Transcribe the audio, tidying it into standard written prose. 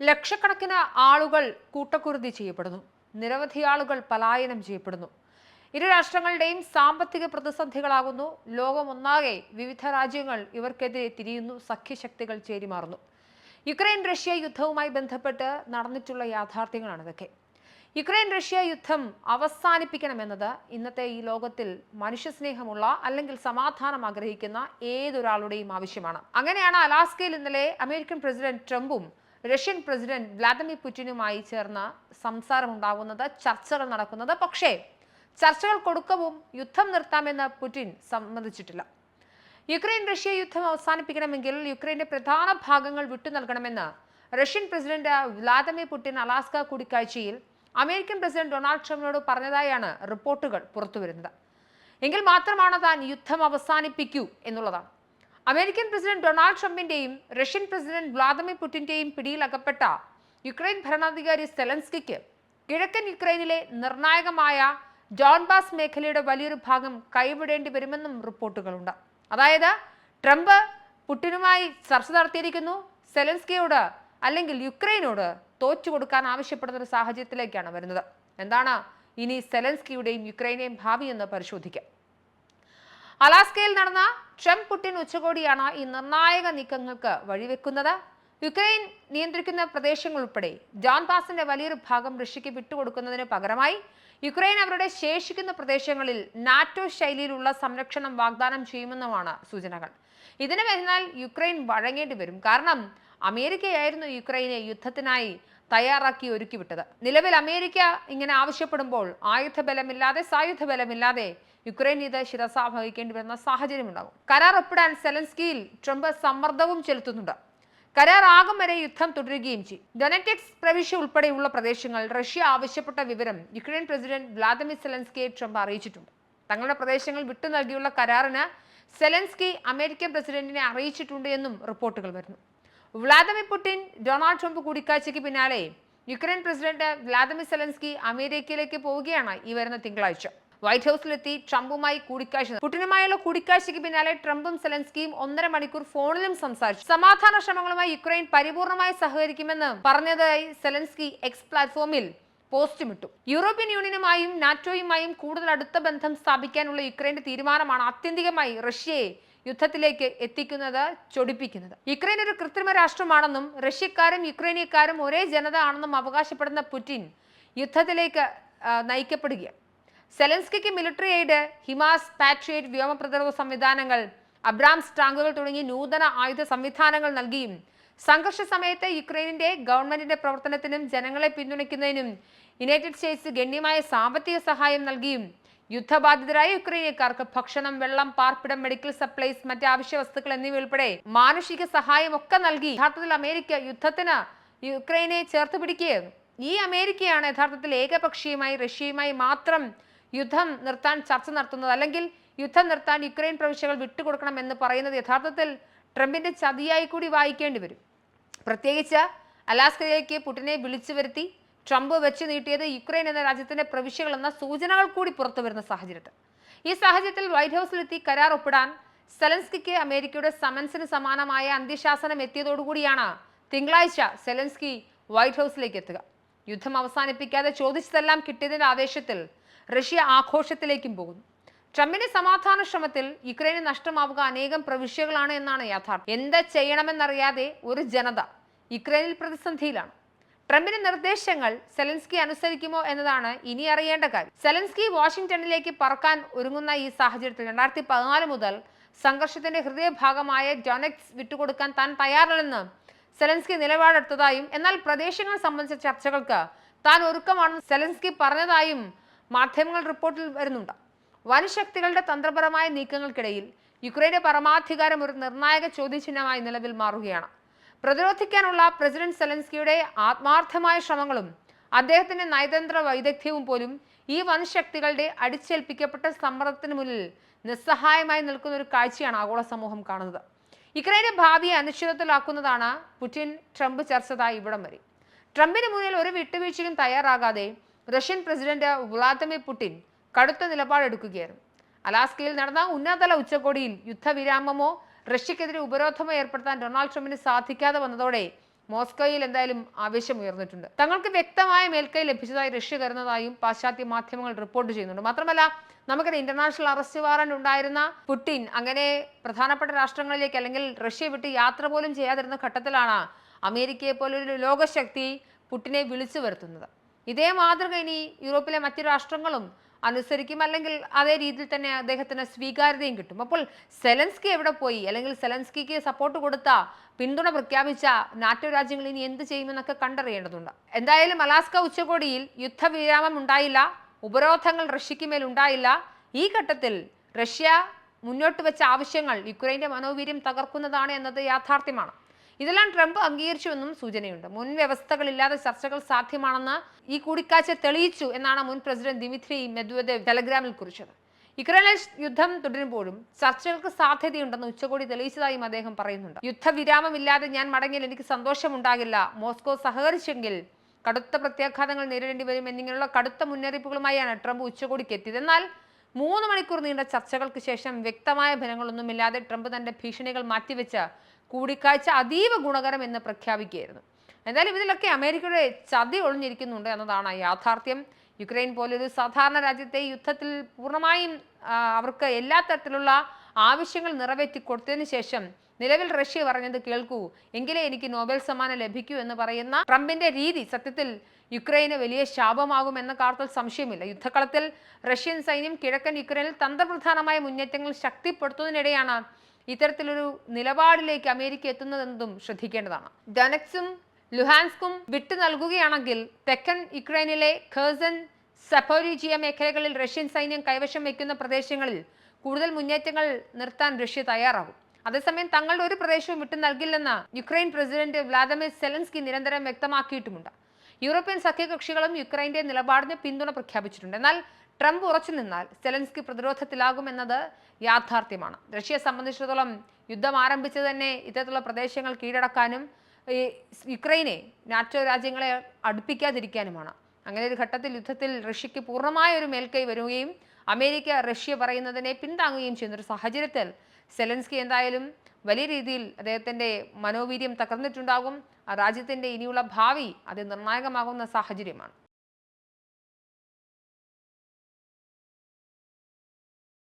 ലക്ഷക്കണക്കിന് ആളുകൾ കൂട്ടക്കുരുതി ചെയ്യപ്പെടുന്നു. നിരവധി ആളുകൾ പലായനം ചെയ്യപ്പെടുന്നു. ഇരു രാഷ്ട്രങ്ങളുടെയും സാമ്പത്തിക പ്രതിസന്ധികളാകുന്നു. ലോകമൊന്നാകെ വിവിധ രാജ്യങ്ങൾ ഇവർക്കെതിരെ തിരിയുന്നു. സഖ്യശക്തികൾ ചേരിമാറുന്നു. യുക്രൈൻ റഷ്യ യുദ്ധവുമായി ബന്ധപ്പെട്ട് നടന്നിട്ടുള്ള യാഥാർത്ഥ്യങ്ങളാണ് ഇതൊക്കെ. യുക്രൈൻ റഷ്യ യുദ്ധം അവസാനിപ്പിക്കണമെന്നത് ഇന്നത്തെ ഈ ലോകത്തിൽ മനുഷ്യസ്നേഹമുള്ള അല്ലെങ്കിൽ സമാധാനം ആഗ്രഹിക്കുന്ന ഏതൊരാളുടെയും ആവശ്യമാണ്. അങ്ങനെയാണ് അലാസ്കയിൽ ഇന്നലെ അമേരിക്കൻ പ്രസിഡന്റ് ട്രംപും റഷ്യൻ പ്രസിഡന്റ് വ്ളാദിമിർ പുടിനുമായി ചേർന്ന് സംസാരമുണ്ടാകുന്നത്, ചർച്ചകൾ നടക്കുന്നത്. പക്ഷേ ചർച്ചകൾക്കൊടുക്കവും യുദ്ധം നിർത്താമെന്ന് പുടിൻ സമ്മതിച്ചിട്ടില്ല. യുക്രൈൻ റഷ്യ യുദ്ധം അവസാനിപ്പിക്കണമെങ്കിൽ യുക്രൈന്റെ പ്രധാന ഭാഗങ്ങൾ വിട്ടു നൽകണമെന്ന് Russian president Vladimir Putin Alaska കൂടിക്കാഴ്ചയിൽ അമേരിക്കൻ പ്രസിഡന്റ് ഡൊണാൾഡ് ട്രംപിനോട് പറഞ്ഞതായാണ് റിപ്പോർട്ടുകൾ പുറത്തുവരുന്നത്. എങ്കിൽ മാത്രമാണ് താൻ യുദ്ധം അവസാനിപ്പിക്കൂ എന്നുള്ളതാണ്. അമേരിക്കൻ പ്രസിഡന്റ് ഡൊണാൾഡ് ട്രംപിന്റെയും റഷ്യൻ പ്രസിഡന്റ് വ്ളാദിമിർ പുടിന്റെയും പിടിയിലകപ്പെട്ട യുക്രൈൻ ഭരണാധികാരി സെലൻസ്കിക്ക് കിഴക്കൻ യുക്രൈനിലെ നിർണായകമായ ഡോൺബാസ് മേഖലയുടെ വലിയൊരു ഭാഗം കൈവിടേണ്ടി വരുമെന്നും റിപ്പോർട്ടുകളുണ്ട്. അതായത് ട്രംപ് പുടിനുമായി ചർച്ച നടത്തിയിരിക്കുന്നു. സെലൻസ്കിയോട് അല്ലെങ്കിൽ യുക്രൈനോട് തോറ്റുകൊടുക്കാൻ ആവശ്യപ്പെടുന്ന ഒരു സാഹചര്യത്തിലേക്കാണ് വരുന്നത്. എന്താണ് ഇനി സെലൻസ്കിയുടെയും യുക്രൈനെയും ഭാവി എന്ന് പരിശോധിക്കാം. അലാസ്കയിൽ നടന്ന ട്രംപ് പുടിൻ ഉച്ചകോടിയാണ് ഈ നിർണായക നീക്കങ്ങൾക്ക് വഴിവെക്കുന്നത്. യുക്രൈൻ നിയന്ത്രിക്കുന്ന പ്രദേശങ്ങൾ ഉൾപ്പെടെ ഡോൺബാസിന്റെ വലിയൊരു ഭാഗം റഷ്യക്ക് വിട്ടുകൊടുക്കുന്നതിന് പകരമായി യുക്രൈൻ അവരുടെ ശേഷിക്കുന്ന പ്രദേശങ്ങളിൽ നാറ്റോ ശൈലിയിലുള്ള സംരക്ഷണം വാഗ്ദാനം ചെയ്യുമെന്നുമാണ് സൂചനകൾ. ഇതിന് വരുന്നാൽ യുക്രൈൻ വഴങ്ങേണ്ടി വരും. കാരണം അമേരിക്കയായിരുന്നു യുക്രൈനെ യുദ്ധത്തിനായി തയ്യാറാക്കി ഒരുക്കിവിട്ടത്. നിലവിൽ അമേരിക്ക ഇങ്ങനെ ആവശ്യപ്പെടുമ്പോൾ ആയുധബലമില്ലാതെ സായുധ ബലമില്ലാതെ യുക്രൈൻ ഇത് ശിരസാ വഹിക്കേണ്ടി വരുന്ന സാഹചര്യം ഉണ്ടാകും. കരാർ ഒപ്പിടാൻ സെലൻസ്കിയിൽ ട്രംപ് സമ്മർദ്ദവും ചെലുത്തുന്നുണ്ട്. കരാർ ആകും വരെ യുദ്ധം തുടരുകയും ചെയ്യും. ഡൊനെറ്റിക്സ് പ്രവിശ്യ ഉൾപ്പെടെയുള്ള പ്രദേശങ്ങൾ റഷ്യ ആവശ്യപ്പെട്ട വിവരം യുക്രൈൻ പ്രസിഡന്റ് വ്ളാദിമിർ സെലൻസ്കിയെ ട്രംപ് അറിയിച്ചിട്ടുണ്ട്. തങ്ങളുടെ പ്രദേശങ്ങൾ വിട്ടു നൽകിയുള്ള കരാറിന് സെലൻസ്കി അമേരിക്കൻ പ്രസിഡന്റിനെ അറിയിച്ചിട്ടുണ്ട് എന്നും റിപ്പോർട്ടുകൾ വരുന്നു. വ്ളാദിമിർ പുടിൻ ഡൊണാൾഡ് ട്രംപ് കൂടിക്കാഴ്ചയ്ക്ക് പിന്നാലെ യുക്രൈൻ പ്രസിഡന്റ് വ്ളാദിമിർ സെലൻസ്കി അമേരിക്കയിലേക്ക് പോവുകയാണ് ഈ വരുന്ന തിങ്കളാഴ്ച. വൈറ്റ് ഹൌസിലെത്തി ട്രംപുമായി കൂടിക്കാഴ്ച. പുടിനുമായുള്ള കൂടിക്കാഴ്ചയ്ക്ക് പിന്നാലെ ട്രംപും സെലൻസ്കിയും 1.5 മണിക്കൂർ ഫോണിലും സംസാരിച്ചു. സമാധാന ശ്രമങ്ങളുമായി യുക്രൈൻ പരിപൂർണമായി സഹകരിക്കുമെന്ന് പറഞ്ഞതായി സെലൻസ്കി എക്സ് പ്ലാറ്റ്ഫോമിൽ പോസ്റ്റുമിട്ടു. യൂറോപ്യൻ യൂണിയനുമായും നാറ്റോയുമായും കൂടുതൽ അടുത്ത ബന്ധം സ്ഥാപിക്കാനുള്ള യുക്രൈന്റെ തീരുമാനമാണ് ആത്യന്തികമായി റഷ്യയെ യുദ്ധത്തിലേക്ക് എത്തിക്കുന്നത്, ചൊടിപ്പിക്കുന്നത്. യുക്രൈൻ ഒരു കൃത്രിമ രാഷ്ട്രമാണെന്നും റഷ്യക്കാരും യുക്രൈനിയക്കാരും ഒരേ ജനത ആണെന്നും അവകാശപ്പെടുന്ന പുടിൻ യുദ്ധത്തിലേക്ക് നയിക്കപ്പെടുകയാണ്. സെലൻസ്കിക്ക് മിലിറ്ററി എയ്ഡ്, ഹിമാസ്, പാട്രിയറ്റ് വ്യോമ പ്രതിരോധ സംവിധാനങ്ങൾ, അബ്രാംസ് ടാങ്കുകൾ തുടങ്ങി നൂതന ആയുധ സംവിധാനങ്ങൾ നൽകിയും സംഘർഷ സമയത്ത് യുക്രൈനിന്റെ ഗവൺമെന്റിന്റെ പ്രവർത്തനത്തിനും ജനങ്ങളെ പിന്തുണയ്ക്കുന്നതിനും യുണൈറ്റഡ് സ്റ്റേറ്റ്സ് ഗണ്യമായ സാമ്പത്തിക സഹായം നൽകിയും യുദ്ധബാധിതരായ യുക്രൈനിയക്കാർക്ക് ഭക്ഷണം, വെള്ളം, പാർപ്പിടം, മെഡിക്കൽ സപ്ലൈസ്, മറ്റ് അവശ്യ വസ്തുക്കൾ എന്നിവ ഉൾപ്പെടെ മാനുഷിക സഹായം ഒക്കെ നൽകി യഥാർത്ഥത്തിൽ അമേരിക്ക യുദ്ധത്തിന് യുക്രൈനെ ചേർത്ത് പിടിക്കുകയായിരുന്നു. ഈ അമേരിക്കയാണ് യഥാർത്ഥത്തിൽ ഏകപക്ഷീയമായി റഷ്യയുമായി മാത്രം യുദ്ധം നിർത്താൻ ചർച്ച നടത്തുന്നത്, അല്ലെങ്കിൽ യുദ്ധം നിർത്താൻ യുക്രൈൻ പ്രവിശ്യകൾ വിട്ടുകൊടുക്കണം എന്ന് പറയുന്നത് യഥാർത്ഥത്തിൽ ട്രംപിന്റെ ചതിയായി കൂടി വായിക്കേണ്ടി വരും. പ്രത്യേകിച്ച് അലാസ്കയിലേക്ക് പുടിനെ വിളിച്ചു വരുത്തി ട്രംപ് വെച്ച് നീട്ടിയത് യുക്രൈൻ എന്ന രാജ്യത്തിന്റെ പ്രവിശ്യകൾ എന്ന സൂചനകൾ കൂടി പുറത്തു വരുന്ന സാഹചര്യത്തിൽ ഈ സാഹചര്യത്തിൽ വൈറ്റ് ഹൌസിലെത്തി കരാർ ഒപ്പിടാൻ സെലൻസ്കിക്ക് അമേരിക്കയുടെ സമൻസിന് സമാനമായ അന്ത്യശാസനം എത്തിയതോടുകൂടിയാണ് തിങ്കളാഴ്ച സെലൻസ്കി വൈറ്റ് ഹൌസിലേക്ക് എത്തുക. യുദ്ധം അവസാനിപ്പിക്കാതെ ചോദിച്ചതെല്ലാം കിട്ടിയതിന്റെ ആവേശത്തിൽ റഷ്യ ആഘോഷത്തിലേക്കും പോകുന്നു. ട്രംപിന്റെ സമാധാന ശ്രമത്തിൽ യുക്രൈന് നഷ്ടമാവുക അനേകം പ്രവിശ്യകളാണ് എന്നാണ് യാഥാർത്ഥ്യം. എന്ത് ചെയ്യണമെന്നറിയാതെ ഒരു ജനത യുക്രൈനിൽ പ്രതിസന്ധിയിലാണ്. ട്രംപിന്റെ നിർദ്ദേശങ്ങൾ സെലൻസ്കി അനുസരിക്കുമോ എന്നതാണ് ഇനി അറിയേണ്ട കാര്യം. സെലൻസ്കി വാഷിംഗ്ടണിലേക്ക് പറക്കാൻ ഒരുങ്ങുന്ന ഈ സാഹചര്യത്തിൽ 2014 മുതൽ സംഘർഷത്തിന്റെ ഹൃദയഭാഗമായ ഡൊനെറ്റ്സ് വിട്ടുകൊടുക്കാൻ താൻ തയ്യാറല്ലെന്ന് സെലൻസ്കി നിലപാടെടുത്തതായും എന്നാൽ പ്രദേശങ്ങൾ സംബന്ധിച്ച ചർച്ചകൾക്ക് താൻ ഒരുക്കമാണെന്ന് സെലൻസ്കി പറഞ്ഞതായും മാധ്യമങ്ങൾ റിപ്പോർട്ടിൽ വരുന്നുണ്ട്. വൻശക്തികളുടെ തന്ത്രപരമായ നീക്കങ്ങൾക്കിടയിൽ യുക്രൈന്റെ പരമാധികാരം ഒരു നിർണായക ചോദ്യചിഹ്നമായി നിലവിൽ മാറുകയാണ്. പ്രതിരോധിക്കാനുള്ള പ്രസിഡന്റ് സെലൻസ്കിയുടെ ആത്മാർത്ഥമായ ശ്രമങ്ങളും അദ്ദേഹത്തിന്റെ നയതന്ത്ര വൈദഗ്ധ്യവും പോലും ഈ വൻശക്തികളുടെ അടിച്ചേൽപ്പിക്കപ്പെട്ട സമ്മർദ്ദത്തിന് മുന്നിൽ നിസ്സഹായമായി നിൽക്കുന്ന ഒരു കാഴ്ചയാണ് ആഗോള സമൂഹം കാണുന്നത്. യുക്രൈന്റെ ഭാവിയെ അനിശ്ചിതത്വത്തിലാക്കുന്നതാണ് പുടിൻ ട്രംപ് ചർച്ചതായി ഇവിടം വരെ. ട്രംപിന് മുന്നിൽ ഒരു വിട്ടുവീഴ്ചയും തയ്യാറാകാതെ റഷ്യൻ പ്രസിഡന്റ് വ്ളാദിമിർ പുടിൻ കടുത്ത നിലപാടെടുക്കുകയായിരുന്നു. അലാസ്കയിൽ നടന്ന ഉന്നതതല ഉച്ചകോടിയിൽ യുദ്ധവിരാമമോ റഷ്യക്കെതിരെ ഉപരോധമോ ഏർപ്പെടുത്താൻ ഡൊണാൾഡ് ട്രംപിന് സാധിക്കാതെ വന്നതോടെ മോസ്കോയിൽ എന്തായാലും ആവേശം ഉയർന്നിട്ടുണ്ട്. തങ്ങൾക്ക് വ്യക്തമായ മേൽക്കൈ ലഭിച്ചതായി റഷ്യ കരുതുന്നതായും പാശ്ചാത്യ മാധ്യമങ്ങൾ റിപ്പോർട്ട് ചെയ്യുന്നുണ്ട്. മാത്രമല്ല, നമുക്കറിയാം ഇന്റർനാഷണൽ അറസ്റ്റ് വാറന്റ് ഉണ്ടായിരുന്ന പുടിൻ അങ്ങനെ പ്രധാനപ്പെട്ട രാഷ്ട്രങ്ങളിലേക്ക് അല്ലെങ്കിൽ റഷ്യ വിട്ട് യാത്ര പോലും ചെയ്യാതിരുന്ന ഘട്ടത്തിലാണ് അമേരിക്കയെ പോലൊരു ലോകശക്തി പുടിനെ വിളിച്ചു വരുത്തുന്നത്. ഇതേ മാതൃക ഇനി യൂറോപ്പിലെ മറ്റു രാഷ്ട്രങ്ങളും അനുസരിക്കും, അല്ലെങ്കിൽ അതേ രീതിയിൽ തന്നെ അദ്ദേഹത്തിന് സ്വീകാര്യതയും കിട്ടും. അപ്പോൾ സെലൻസ്കി എവിടെ പോയി, അല്ലെങ്കിൽ സെലൻസ്കിക്ക് സപ്പോർട്ട് കൊടുത്ത, പിന്തുണ പ്രഖ്യാപിച്ച നാറ്റോ രാജ്യങ്ങൾ ഇനി എന്ത് ചെയ്യുമെന്നൊക്കെ കണ്ടറിയേണ്ടതുണ്ട്. എന്തായാലും അലാസ്ക ഉച്ചകോടിയിൽ യുദ്ധവിരാമം ഉണ്ടായില്ല, ഉപരോധങ്ങൾ റഷ്യക്ക് മേൽ ഉണ്ടായില്ല. ഈ ഘട്ടത്തിൽ റഷ്യ മുന്നോട്ട് വെച്ച ആവശ്യങ്ങൾ യുക്രൈന്റെ മനോവീര്യം തകർക്കുന്നതാണ് എന്നത് യാഥാർത്ഥ്യമാണ്. ഇതെല്ലാം ട്രംപ് അംഗീകരിച്ചുവെന്നും സൂചനയുണ്ട്. മുൻ വ്യവസ്ഥകളില്ലാതെ ചർച്ചകൾ സാധ്യമാണെന്ന് ഈ കൂടിക്കാഴ്ച തെളിയിച്ചു എന്നാണ് മുൻ പ്രസിഡന്റ് ദിമിത്രി മെദ്വദേവ് ടെലഗ്രാമിൽ കുറിച്ചത്. യുക്രൈനിൽ യുദ്ധം തുടരുമ്പോഴും ചർച്ചകൾക്ക് സാധ്യതയുണ്ടെന്ന് ഉച്ചകോടി തെളിയിച്ചതായും അദ്ദേഹം പറയുന്നുണ്ട്. യുദ്ധവിരാമമില്ലാതെ ഞാൻ മടങ്ങിയാൽ എനിക്ക് സന്തോഷമുണ്ടാകില്ല, മോസ്കോ സഹകരിച്ചെങ്കിൽ കടുത്ത പ്രത്യാഘാതങ്ങൾ നേരിടേണ്ടി വരും എന്നിങ്ങനെയുള്ള കടുത്ത മുന്നറിയിപ്പുകളുമായാണ് ട്രംപ് ഉച്ചകോടിക്ക് എത്തിയത്. എന്നാൽ 3 മണിക്കൂർ നീണ്ട ചർച്ചകൾക്ക് ശേഷം വ്യക്തമായ ഫലങ്ങളൊന്നുമില്ലാതെ ട്രംപ് തന്റെ ഭീഷണികൾ മാറ്റിവെച്ച് കൂടിക്കാഴ്ച അതീവ ഗുണകരം എന്ന് പ്രഖ്യാപിക്കുകയായിരുന്നു. എന്തായാലും ഇതിലൊക്കെ അമേരിക്കയുടെ ചതി ഒളിഞ്ഞിരിക്കുന്നുണ്ട് എന്നതാണ് യാഥാർത്ഥ്യം. യുക്രൈൻ പോലൊരു സാധാരണ രാജ്യത്തെ യുദ്ധത്തിൽ പൂർണ്ണമായും അവർക്ക് എല്ലാ തരത്തിലുള്ള ആവശ്യങ്ങൾ നിറവേറ്റി കൊടുത്തതിന് ശേഷം നിലവിൽ റഷ്യ പറഞ്ഞത് കേൾക്കൂ, എങ്കിലേ എനിക്ക് നോബൽ സമ്മാനം ലഭിക്കൂ എന്ന് പറയുന്ന ട്രംപിന്റെ രീതി സത്യത്തിൽ യുക്രൈന് വലിയ ശാപമാകുമെന്ന കാര്യത്തിൽ സംശയമില്ല. യുദ്ധക്കളത്തിൽ റഷ്യൻ സൈന്യം കിഴക്കൻ യുക്രൈനിൽ തന്ത്രപ്രധാനമായ മുന്നേറ്റങ്ങൾ ശക്തിപ്പെടുത്തുന്നതിനിടെയാണ് ഇത്തരത്തിലൊരു നിലപാടിലേക്ക് അമേരിക്ക എത്തുന്നതെന്നതും ശ്രദ്ധിക്കേണ്ടതാണ്. ഡൊനെറ്റ്സും ലുഹാൻസ്കും വിട്ടു നൽകുകയാണെങ്കിൽ തെക്കൻ യുക്രൈനിലെ ഖേഴ്സൺ, സപ്പോരിജിയ മേഖലകളിൽ റഷ്യൻ സൈന്യം കൈവശം വയ്ക്കുന്ന പ്രദേശങ്ങളിൽ കൂടുതൽ മുന്നേറ്റങ്ങൾ നിർത്താൻ റഷ്യ തയ്യാറാകും. അതേസമയം തങ്ങളുടെ ഒരു പ്രദേശവും വിട്ടു നൽകില്ലെന്ന് യുക്രൈൻ പ്രസിഡന്റ് വ്ളാദിമിർ സെലൻസ്കി നിരന്തരം വ്യക്തമാക്കിയിട്ടുമുണ്ട്. യൂറോപ്യൻ സഖ്യകക്ഷികളും യുക്രൈന്റെ നിലപാടിന് പിന്തുണ പ്രഖ്യാപിച്ചിട്ടുണ്ട്. എന്നാൽ ട്രംപ് ഉറച്ചു നിന്നാൽ സെലൻസ്കി പ്രതിരോധത്തിലാകുമെന്നത് യാഥാർത്ഥ്യമാണ്. റഷ്യയെ സംബന്ധിച്ചിടത്തോളം യുദ്ധം ആരംഭിച്ചത് തന്നെ ഇത്തരത്തിലുള്ള പ്രദേശങ്ങൾ കീഴടക്കാനും യുക്രൈനെ നാറ്റോ രാജ്യങ്ങളെ അടുപ്പിക്കാതിരിക്കാനുമാണ്. അങ്ങനെ ഒരു ഘട്ടത്തിൽ യുദ്ധത്തിൽ റഷ്യക്ക് പൂർണ്ണമായ ഒരു മേൽക്കൈ വരികയും അമേരിക്ക റഷ്യ പറയുന്നതിനെ പിന്താങ്ങുകയും ചെയ്യുന്ന ഒരു സാഹചര്യത്തിൽ സെലൻസ്കി എന്തായാലും വലിയ രീതിയിൽ അദ്ദേഹത്തിന്റെ മനോവീര്യം തകർന്നിട്ടുണ്ടാകും. ആ രാജ്യത്തിന്റെ ഇനിയുള്ള ഭാവി അത് നിർണായകമാകുന്ന സാഹചര്യമാണ്.